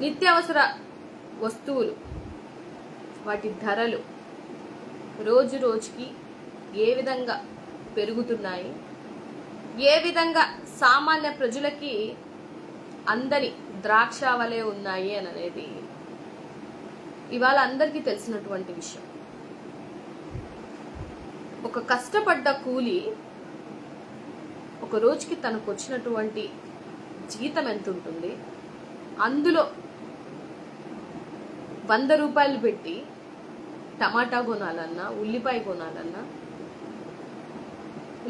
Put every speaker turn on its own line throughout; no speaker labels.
నిత్యావసర వస్తువులు వాటి ధరలు రోజు రోజుకి ఏ విధంగా పెరుగుతున్నాయి, ఏ విధంగా సామాన్య ప్రజలకి అందని ద్రాక్షావలే ఉన్నాయి అని అనేది ఇవాళ అందరికీ తెలిసినటువంటి విషయం. ఒక కష్టపడ్డ కూలి ఒక రోజుకి తనకు వచ్చినటువంటి జీతం ఎంత ఉంటుంది, అందులో 100 రూపాయలు పెట్టి టమాటా కొనాలన్నా, ఉల్లిపాయ కొనాలన్నా,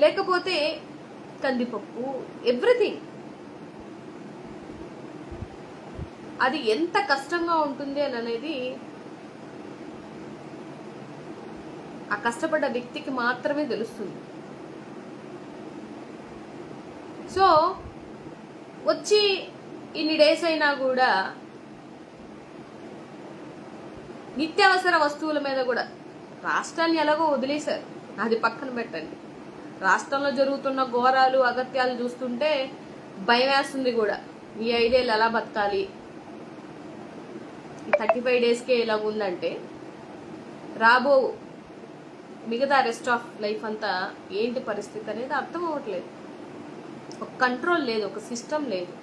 లేకపోతే కందిపప్పు, ఎవ్రీథింగ్ అది ఎంత కష్టంగా ఉంటుంది అని అనేది ఆ కష్టపడ్డ వ్యక్తికి మాత్రమే తెలుస్తుంది. సో వచ్చి ఇన్ని డేస్ అయినా కూడా నిత్యావసర వస్తువుల మీద కూడా రాష్ట్రాన్ని ఎలాగో వదిలేశారు, అది పక్కన పెట్టండి. రాష్ట్రంలో జరుగుతున్న ఘోరాలు అగత్యాలు చూస్తుంటే భయం వేస్తుంది కూడా. ఈ 5 ఏళ్ళు ఎలా బతకాలి, 35 డేస్కే ఇలా ఉందంటే రాబో మిగతా రెస్ట్ ఆఫ్ లైఫ్ అంతా ఏంటి పరిస్థితి అనేది అర్థం అవ్వట్లేదు. ఒక కంట్రోల్ లేదు, ఒక సిస్టమ్ లేదు.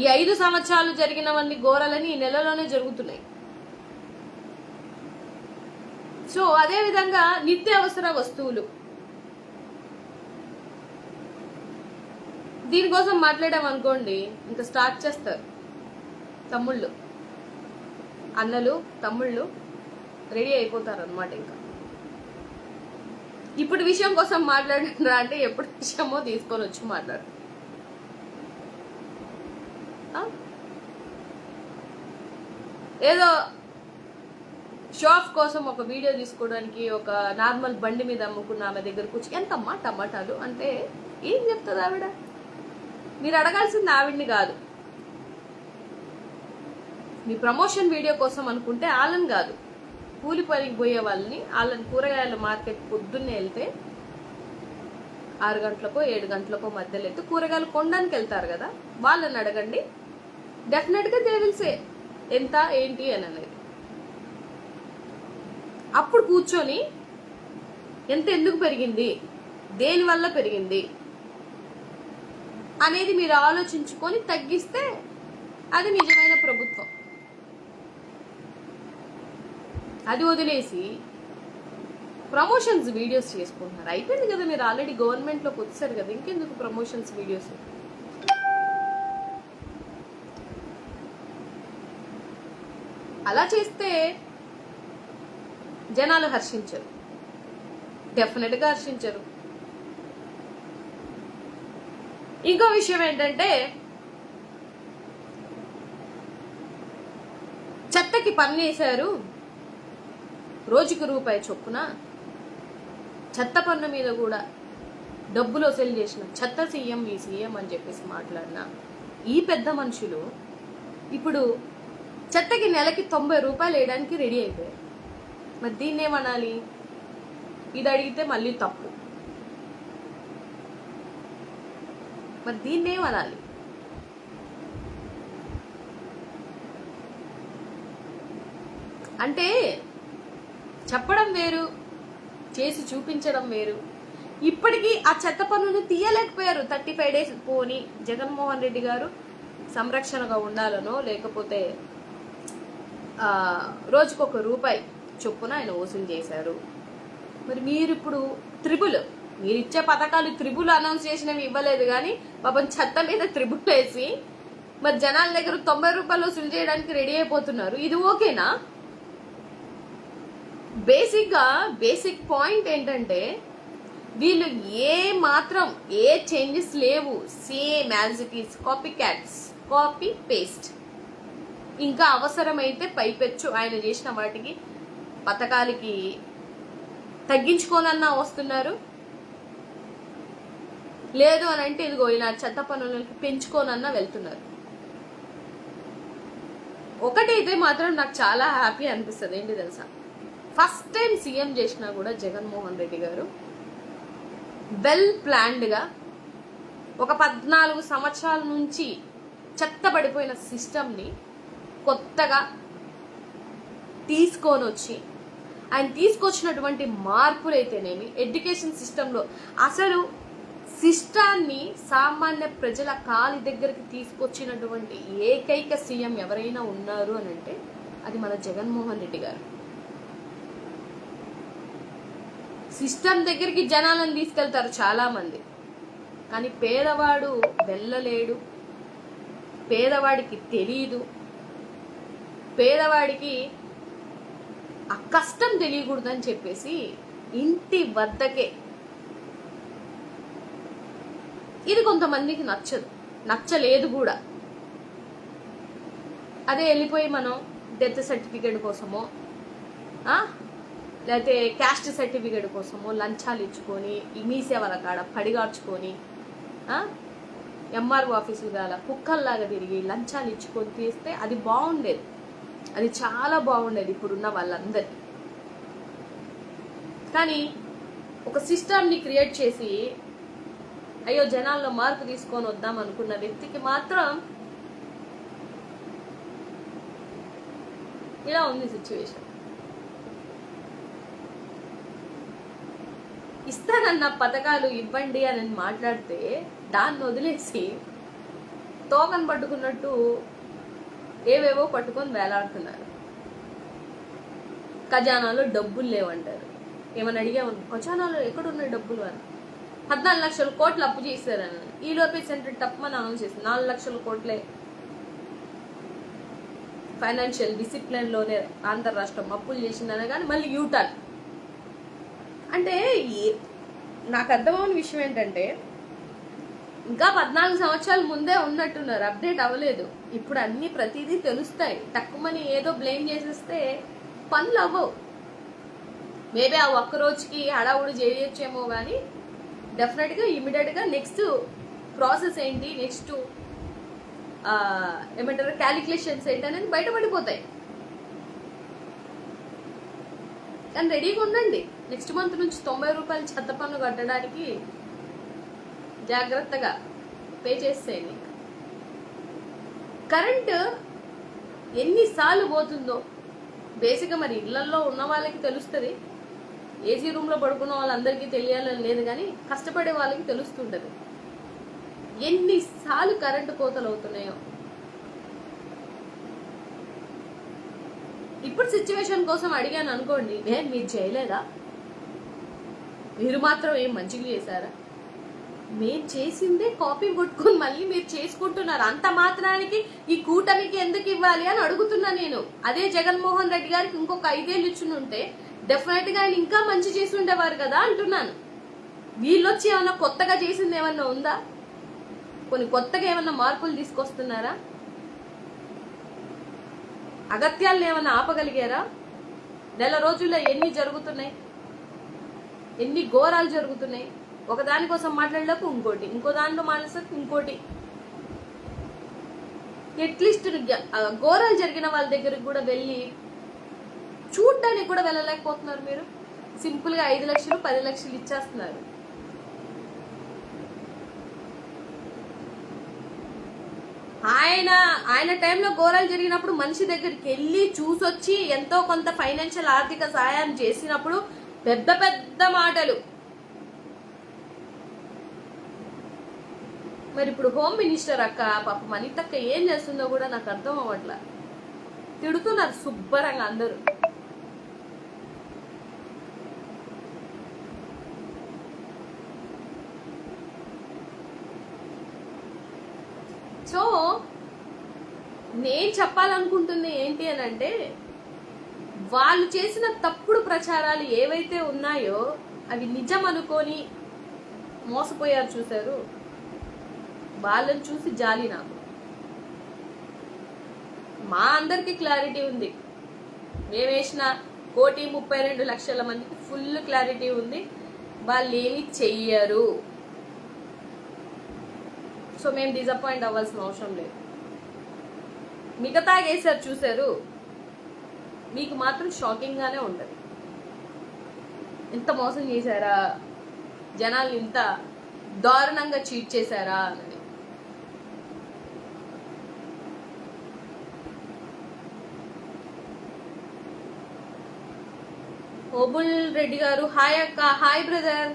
ఈ 5 సంవత్సరాలు జరిగినవన్నీ ఘోరాలని ఈ నెలలోనే జరుగుతున్నాయి. సో అదే విధంగా నిత్యావసర వస్తువులు, దీనికోసం మాట్లాడామనుకోండి ఇంకా స్టార్ట్ చేస్తారు. తమ్ముళ్ళు, అన్నలు, తమ్ముళ్ళు రెడీ అయిపోతారు అనమాట. ఇంకా ఇప్పుడు విషయం కోసం మాట్లాడినరా అంటే ఎప్పుడు విషయమో తీసుకొని వచ్చి మాట్లాడు. ఏదో షాప్ కోసం ఒక వీడియో తీసుకోవడానికి ఒక నార్మల్ బండి మీద అమ్ముకున్న ఆమె దగ్గరకు వచ్చి ఎంతమ్మా టమాటాలు అంటే ఏం చెప్తుంది ఆవిడ? మీరు అడగాల్సింది ఆవిడ్ని కాదు. మీ ప్రమోషన్ వీడియో కోసం అనుకుంటే వాళ్ళని కాదు, కూలి పనికి పోయే వాళ్ళని, వాళ్ళని కూరగాయల మార్కెట్ పొద్దున్నే వెళ్తే 6 గంటలకో 7 గంటలకో మధ్యలో వెళ్తే కూరగాయలు కొనడానికి వెళ్తారు కదా, వాళ్ళని అడగండి. డెఫినెట్గా తెలిసే ఎంత ఏంటి అని అనేది. అప్పుడు కూర్చొని ఎంత ఎందుకు పెరిగింది, దేనివల్ల పెరిగింది అనేది మీరు ఆలోచించుకొని తగ్గిస్తే అది నిజమైన ప్రభుత్వం. అది వదిలేసి ప్రమోషన్స్ వీడియోస్ చేసుకుంటున్నారు. అయిపోయింది కదా, మీరు ఆల్రెడీ గవర్నమెంట్లోకి వచ్చారు కదా, ఇంకెందుకు ప్రమోషన్స్ వీడియోస్? అలా చేస్తే జనాలు హర్షించరు, డెఫినెట్గా హర్షించరు. ఇంకో విషయం ఏంటంటే చెత్తకి పన్నేశారు, రోజుకి రూపాయి చొప్పున చెత్త పన్ను మీద కూడా డబ్బులు వసూలు చేసిన చెత్త సీఎం ఈ సీఎం అని చెప్పేసి మాట్లాడిన ఈ పెద్ద మనుషులు ఇప్పుడు చెత్తకి నెలకి 90 రూపాయలు వేయడానికి రెడీ అయిపోయారు. మరి దీన్ని ఏమనాలి? ఇది అడిగితే మళ్ళీ తప్పు. మరి దీన్ని ఏమనాలి? అంటే చెప్పడం వేరు, చేసి చూపించడం వేరు. ఇప్పటికీ ఆ చెత్త పన్నును తీయలేకపోయారు 35 డేస్. పోని జగన్మోహన్ రెడ్డి గారు సంరక్షణగా ఉండాలనో లేకపోతే రోజుకొక రూపాయి చొప్పున ఆయన వసూలు చేశారు. మరి మీరు ఇప్పుడు మీరు ఇచ్చే పథకాలు త్రిబుల్ అనౌన్స్ చేసినవి ఇవ్వలేదు, కానీ పాపం చెత్త మీద త్రిబుల్ వేసి మరి జనాల దగ్గర 90 రూపాయలు వసూలు చేయడానికి రెడీ అయిపోతున్నారు. ఇది ఓకేనా? బేసిక్ పాయింట్ ఏంటంటే వీళ్ళు ఏ మాత్రం ఏ చేంజెస్ లేవు, same as it is, copy paste. ఇంకా అవసరమైతే పైపెచ్చు ఆయన చేసిన వాటికి పథకాలకి తగ్గించుకోనన్నా వస్తున్నారు. లేదు అని అంటే ఇదిగో ఇలా చెత్త పన్నులకి పెంచుకోనన్నా వెళ్తున్నారు. ఒకటైతే మాత్రం నాకు చాలా హ్యాపీ అనిపిస్తుంది. ఏంటి తెలుసా? ఫస్ట్ టైం సీఎం చేసినా కూడా జగన్మోహన్ రెడ్డి గారు వెల్ ప్లాన్డ్గా ఒక 14 సంవత్సరాల నుంచి చెత్తబడిపోయిన సిస్టమ్ని కొత్తగా తీసుకొని వచ్చి ఆయన తీసుకొచ్చినటువంటి మార్పులు అయితేనేమి ఎడ్యుకేషన్ సిస్టంలో అసలు సిస్టాన్ని సామాన్య ప్రజల కాలి దగ్గరికి తీసుకొచ్చినటువంటి ఏకైక సీఎం ఎవరైనా ఉన్నారు అని అంటే అది మన జగన్మోహన్ రెడ్డి గారు. సిస్టమ్ దగ్గరికి జనాలను తీసుకెళ్తారు చాలా మంది, కానీ పేదవాడు వెళ్ళలేడు, పేదవాడికి తెలీదు, పేదవాడికి ఆ కష్టం తెలియకూడదని చెప్పేసి ఇంటి వద్దకే. ఇది కొంతమందికి నచ్చలేదు కూడా. అదే వెళ్ళిపోయి మనం డెత్ సర్టిఫికేట్ కోసమో లేకపోతే క్యాస్ట్ సర్టిఫికేట్ కోసమో లంచాలు ఇచ్చుకొని మీ సేవల కాడ పడిగార్చుకొని ఎంఆర్ఓ ఆఫీసులు కాల కుక్కల్లాగా తిరిగి లంచాలు ఇచ్చుకొని తీస్తే అది బాగుండేది, అది చాలా బాగుండేది ఇప్పుడున్న వాళ్ళందరికీ. కానీ ఒక సిస్టమ్ని క్రియేట్ చేసి అయ్యో జనాల్లో మార్పు తీసుకొని వద్దాం అనుకున్న వ్యక్తికి మాత్రం ఇలా ఉంది సిచ్యువేషన్. ఇస్తానన్న పథకాలు ఇవ్వండి అని మాట్లాడితే దాన్ని వదిలేసి తోకను పట్టుకున్నట్టు ఏవేవో పట్టుకొని వేలాడుతున్నారు. ఖజానాలో డబ్బులు లేవంటారు. ఏమని అడిగామను ఖజానాలో ఎక్కడున్నాయి డబ్బులు అని. 14 లక్షల కోట్లు అప్పు చేశారని ఈలోపే సెంటర్ తప్పమని అనౌన్స్ చేసింది. 4 లక్షల కోట్లే ఫైనాన్షియల్ డిసిప్లిన్లోనే ఆంధ్ర రాష్ట్రం అప్పులు చేసిందనే కానీ మళ్ళీ యూటర్న్. అంటే నాకు అర్థమైన విషయం ఏంటంటే ఇంకా 14 సంవత్సరాల ముందే ఉన్నట్టున్నారు, అప్డేట్ అవ్వలేదు. ఇప్పుడు అన్ని ప్రతిదీ తెలుస్తాయి. తక్కువని ఏదో బ్లేమ్ చేసేస్తే పనులు అవ్వవు. మేబీ ఆ ఒక్క రోజుకి హడావుడు చేయొచ్చేమో కానీ డెఫినెట్గా ఇమీడియట్గా నెక్స్ట్ ప్రాసెస్ ఏంటి, నెక్స్ట్ ఏమంటారు క్యాలిక్యులేషన్స్ ఏంటి అనేది బయటపడిపోతాయి. కానీ రెడీగా ఉండండి. నెక్స్ట్ మంత్ నుంచి 90 రూపాయలు చెత్త పన్ను కట్టడానికి జాగ్రత్తగా పే చేసేయండి. కరెంటు ఎన్నిసార్లు పోతుందో బేసిక్గా మరి ఇళ్లలో ఉన్న వాళ్ళకి తెలుస్తుంది, ఏసీ రూమ్లో పడుకున్న వాళ్ళందరికీ తెలియాలని లేదు, కానీ కష్టపడే వాళ్ళకి తెలుస్తుంటది ఎన్నిసార్లు కరెంటు కోతలు అవుతున్నాయో. ఇప్పుడు సిచ్యువేషన్ కోసం అడిగాను అనుకోండి, నేను మీరు చేయలేదా, మీరు మాత్రం ఏం మంచిగా చేశారా, మేము చేసిందే కాపీ కొట్టుకుని మళ్ళీ మీరు చేసుకుంటున్నారు, అంత మాత్రానికి ఈ కూటమికి ఎందుకు ఇవ్వాలి అని అడుగుతున్నా నేను. అదే జగన్మోహన్ రెడ్డి గారికి ఇంకొక 5 ఏళ్ళు ఇచ్చుని ఉంటే డెఫినెట్ గా ఆయన ఇంకా మంచి చేసి ఉండేవారు కదా అంటున్నాను. వీళ్ళొచ్చి ఏమన్నా కొత్తగా చేసింది ఏమన్నా ఉందా, కొన్ని కొత్తగా ఏమన్నా మార్పులు తీసుకొస్తున్నారా, అగత్యాలను ఏమన్నా ఆపగలిగారా? నెల రోజుల్లో ఎన్ని జరుగుతున్నాయి, ఎన్ని ఘోరాలు జరుగుతున్నాయి. ఒకదానికోసం మాట్లాడలేక ఇంకోటి, ఇంకో దాంట్లో మాట్లాడేసరికి ఇంకోటి. అట్లీస్ట్ ఘోరాలు జరిగిన వాళ్ళ దగ్గరికి కూడా వెళ్ళి చూడ్డానికి కూడా వెళ్ళలేకపోతున్నారు. మీరు సింపుల్ గా 5 లక్షలు 10 లక్షలు ఇచ్చేస్తున్నారు. ఆయన టైంలో ఘోరాలు జరిగినప్పుడు మనిషి దగ్గరికి వెళ్ళి చూసొచ్చి ఎంతో కొంత ఫైనాన్షియల్ ఆర్థిక సహాయం చేసినప్పుడు పెద్ద పెద్ద మాటలు. మరి ఇప్పుడు హోమ్ మినిస్టర్ అక్క పాపం అనితక్క ఏం చేస్తుందో కూడా నాకు అర్థం అవ్వట్లా. తిడుతున్నారు శుభ్రంగా అందరూ. సో నేను చెప్పాలనుకుంటుంది ఏంటి అని అంటే, వాళ్ళు చేసిన తప్పుడు ప్రచారాలు ఏవైతే ఉన్నాయో అవి నిజం అనుకొని మోసపోయారు చూశారు, వాళ్ళని చూసి జాలి నాకు. మా అందరికి క్లారిటీ ఉంది, మేమేసిన 1,32,00,000 మందికి ఫుల్ క్లారిటీ ఉంది, వాళ్ళు ఏమి చెయ్యరు. సో మేము డిసప్పాయింట్ అవ్వాల్సిన అవసరం లేదు. మిగతా వేసారు చూశారు, మీకు మాత్రం షాకింగ్ గానే ఉంటది. ఎంత మోసం చేశారా, జనాలు ఇంత దారుణంగా చీట్ చేశారా అని. ఓబుల్ రెడ్డి గారు హాయ్ అక్క. Hi brother.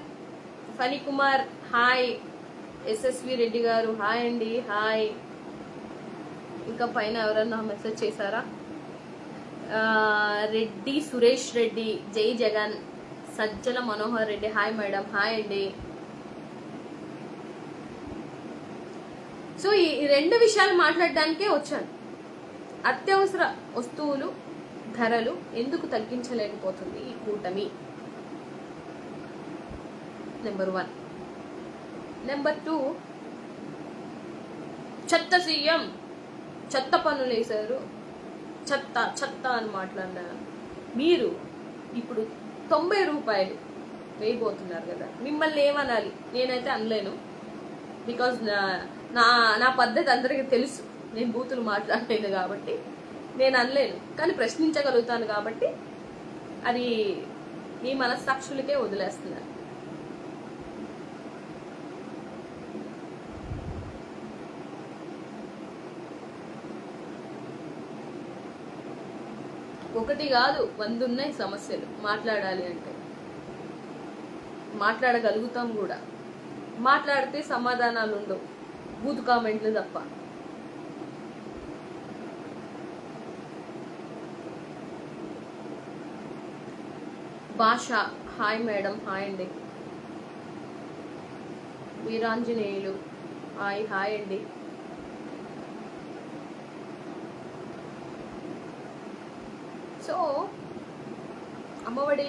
Phani Kumar hi. SSV Reddy గారు హాయ్ అండి. హాయ్. ఇంకా పైన ఎవరన్నా మెసేజ్ చేశారా? రెడ్డి సురేష్ రెడ్డి జై Jagan. Sajjala Manohar Reddy hi madam. Hi అండి. సో ఈ రెండు విషయాలు మాట్లాడడానికే వచ్చాను. అత్యవసర వస్తువులు ధరలు ఎందుకు తగ్గించలేకపోతుంది ఈ కూటమి? నెంబర్ 1. నెంబర్ 2, చెత్త సీఎం, చెత్త పన్నులు వేశారు, చెత్త చెత్త అని మాట్లాడినారు. మీరు ఇప్పుడు 90 రూపాయలు వేయబోతున్నారు కదా, మిమ్మల్ని ఏమనాలి? నేనైతే అనలేను. బికాజ్ నా పద్ధతి అందరికీ తెలుసు. నేను బూతులు మాట్లాడలేదు కాబట్టి నేను అనలేను. కానీ ప్రశ్నించగలుగుతాను కాబట్టి అది మీ మనస్సాక్షులకే వదిలేస్తున్నారు. ఒకటి కాదు 100 ఉన్నాయి సమస్యలు. మాట్లాడాలి అంటే మాట్లాడగలుగుతాం కూడా. మాట్లాడితే సమాధానాలు ఉండవు, బూతు కామెంట్లు తప్ప. భాష హాయ్ మేడం. హాయ్ అండి. వీరాంజనేయులు హాయ్. హాయ్ అండి. సో అమ్మఒడి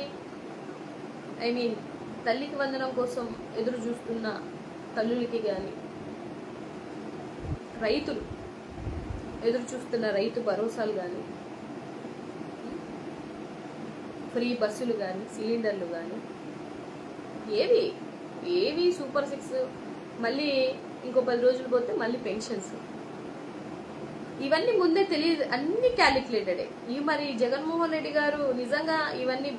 తల్లికి వందనం కోసం ఎదురు చూస్తున్న తల్లులకి కానీ, రైతులు ఎదురు చూస్తున్న రైతు భరోసాలు కానీ, ఫ్రీ బస్సులు కానీ, సిలిండర్లు కానీ, ఏవి సూపర్ 6, మళ్ళీ ఇంకో 10 రోజులు పోతే మళ్ళీ పెన్షన్స్, ఇవన్నీ ముందే తెలియదు. అన్ని క్యాలిక్యులేటెడే. మరి జగన్మోహన్ రెడ్డి గారు నిజంగా ఇవన్నీ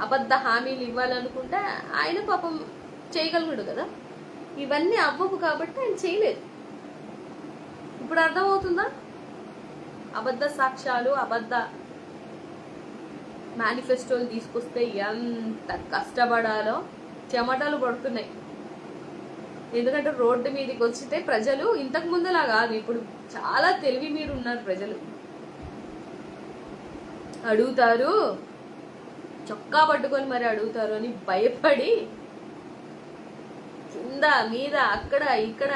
అబద్ధ హామీలు ఇవ్వాలనుకుంటే ఆయన పాపం చేయగలగడు కదా. ఇవన్నీ అవ్వవు కాబట్టి ఆయన చేయలేదు. ఇప్పుడు అర్థమవుతుందా? అబద్ధ సాక్ష్యాలు, అబద్ధ మేనిఫెస్టోలు తీసుకొస్తే ఎంత కష్టపడాలో చెమటలు పడుతున్నాయి. ఎందుకంటే రోడ్డు మీదకి వచ్చితే ప్రజలు ఇంతకు ముందులా కాదు, ఇప్పుడు చాలా తెలివి మీరు ఉన్నారు. ప్రజలు అడుగుతారు, చొక్కా పట్టుకొని మరి అడుగుతారు అని భయపడి కింద మీద అక్కడ ఇక్కడ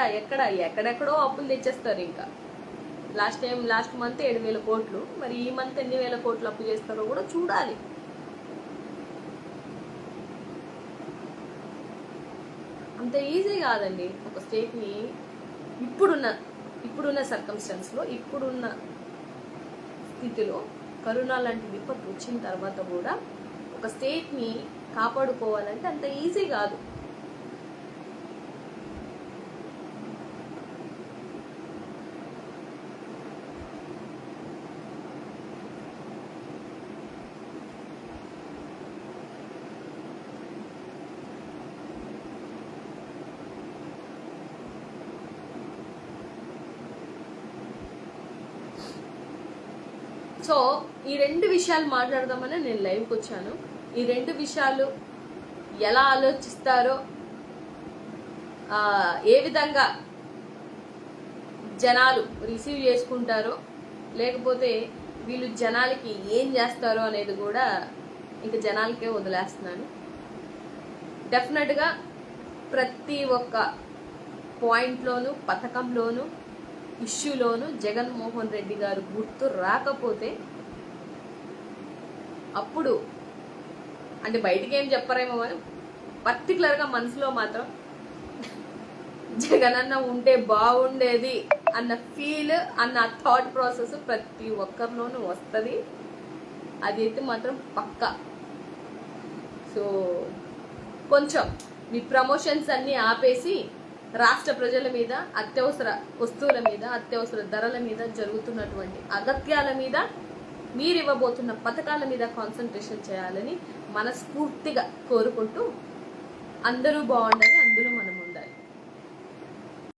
ఎక్కడెక్కడో అప్పులు తెచ్చేస్తారు. ఇంకా లాస్ట్ మంత్ 7,000 కోట్లు, మరి ఈ మంత్ ఎన్ని వేల కోట్లు అప్పు చేస్తారో కూడా చూడాలి. అంత ఈజీ కాదండి ఒక స్టేట్ని ఇప్పుడున్న సర్కమ్స్టాన్స్లో, ఇప్పుడున్న స్థితిలో, కరోనా లాంటి విపత్తు వచ్చిన తర్వాత కూడా ఒక స్టేట్ని కాపాడుకోవాలంటే అంత ఈజీ కాదు. సో ఈ 2 విషయాలు మాట్లాడదామని నేను లైవ్కి వచ్చాను. ఈ 2 విషయాలు ఎలా ఆలోచిస్తారో, ఏ విధంగా జనాలు రిసీవ్ చేసుకుంటారో, లేకపోతే వీళ్ళు జనాలకి ఏం చేస్తారో అనేది కూడా ఇంకా జనాలకే వదిలేస్తున్నాను. డెఫినెట్గా ప్రతి ఒక్క పాయింట్లోనూ, పథకంలోనూ, ఇష్యూలోనూ జగన్మోహన్ రెడ్డి గారు గుర్తు రాకపోతే అప్పుడు అంటే బయటికి ఏం చెప్పరేమో అని పర్టికులర్గా మనసులో మాత్రం జగనన్న ఉంటే బాగుండేది అన్న ఫీల్, అన్న థాట్ ప్రాసెస్ ప్రతి ఒక్కరిలోనూ వస్తుంది. అదైతే మాత్రం పక్కా. సో కొంచెం మీ ప్రమోషన్స్ అన్నీ ఆపేసి రాష్ట్ర ప్రజల మీద, అత్యవసర వస్తువుల మీద, అత్యవసర ధరల మీద, జరుగుతున్నటువంటి అగత్యాల మీద, మీరు ఇవ్వబోతున్న పథకాల మీద కాన్సన్ట్రేషన్ చేయాలని మనస్ఫూర్తిగా కోరుకుంటూ, అందరూ బాగుండాలి, అందులో మన